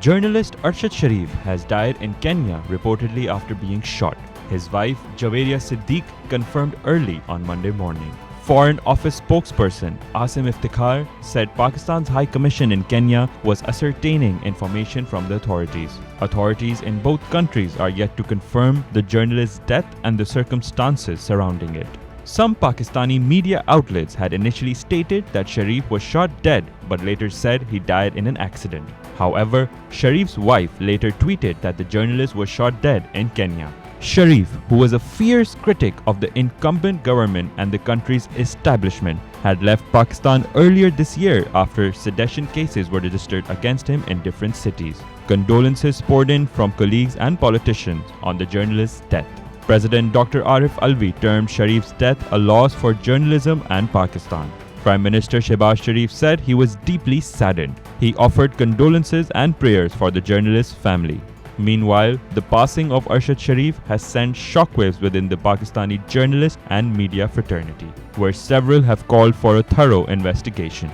Journalist Arshad Sharif has died in Kenya reportedly after being shot. His wife, Javeria Siddique, confirmed early on Monday morning. Foreign Office spokesperson Asim Iftikhar said Pakistan's High Commission in Kenya was ascertaining information from the authorities. Authorities in both countries are yet to confirm the journalist's death and the circumstances surrounding it. Some Pakistani media outlets had initially stated that Sharif was shot dead but later said he died in an accident. However, Sharif's wife later tweeted that the journalist was shot dead in Kenya. Sharif, who was a fierce critic of the incumbent government and the country's establishment, had left Pakistan earlier this year after sedition cases were registered against him in different cities. Condolences poured in from colleagues and politicians on the journalist's death. President Dr. Arif Alvi termed Sharif's death a loss for journalism and Pakistan. Prime Minister Shehbaz Sharif said he was deeply saddened. He offered condolences and prayers for the journalist's family. Meanwhile, the passing of Arshad Sharif has sent shockwaves within the Pakistani journalist and media fraternity, where several have called for a thorough investigation.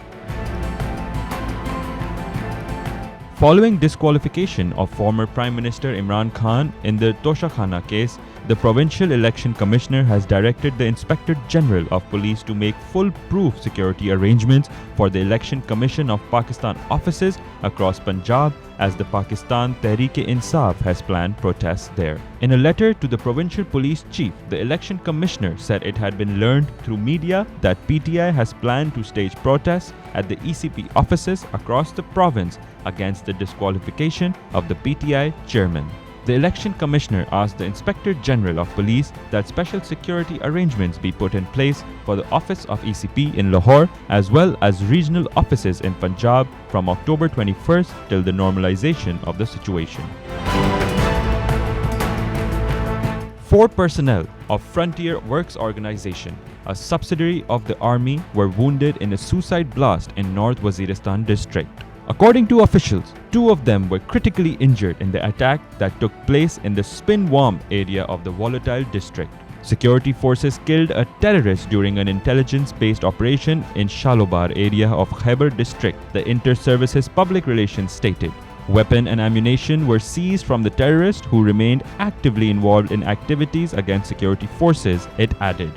Following disqualification of former Prime Minister Imran Khan in the Toshakhana case, the Provincial Election Commissioner has directed the Inspector General of Police to make foolproof security arrangements for the Election Commission of Pakistan offices across Punjab as the Pakistan Tehreek-e-Insaf has planned protests there. In a letter to the Provincial Police Chief, the Election Commissioner said it had been learned through media that PTI has planned to stage protests at the ECP offices across the province against the disqualification of the PTI chairman. The Election Commissioner asked the Inspector General of Police that special security arrangements be put in place for the office of ECP in Lahore as well as regional offices in Punjab from October 21st till the normalization of the situation. 4 personnel of Frontier Works Organization, a subsidiary of the army, were wounded in a suicide blast in North Waziristan district. According to officials, 2 of them were critically injured in the attack that took place in the Spinwarm area of the volatile district. Security forces killed a terrorist during an intelligence-based operation in Shalobar area of Khyber district, the Inter-Services Public Relations stated. Weapon and ammunition were seized from the terrorist who remained actively involved in activities against security forces, it added.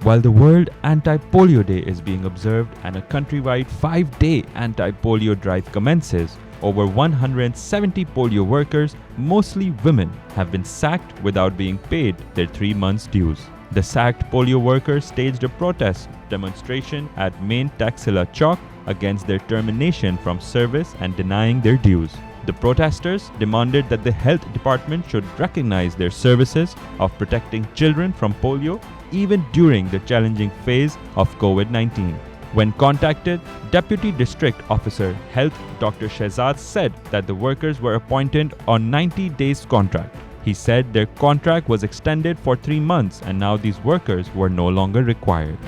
While the World Anti-Polio Day is being observed and a countrywide 5-day anti-polio drive commences, over 170 polio workers, mostly women, have been sacked without being paid their 3 months' dues. The sacked polio workers staged a protest demonstration at Main Taxila Chowk against their termination from service and denying their dues. The protesters demanded that the health department should recognize their services of protecting children from polio even during the challenging phase of COVID-19. When contacted, Deputy District Officer Health Dr. Shehzad said that the workers were appointed on 90 days contract. He said their contract was extended for 3 months and now these workers were no longer required.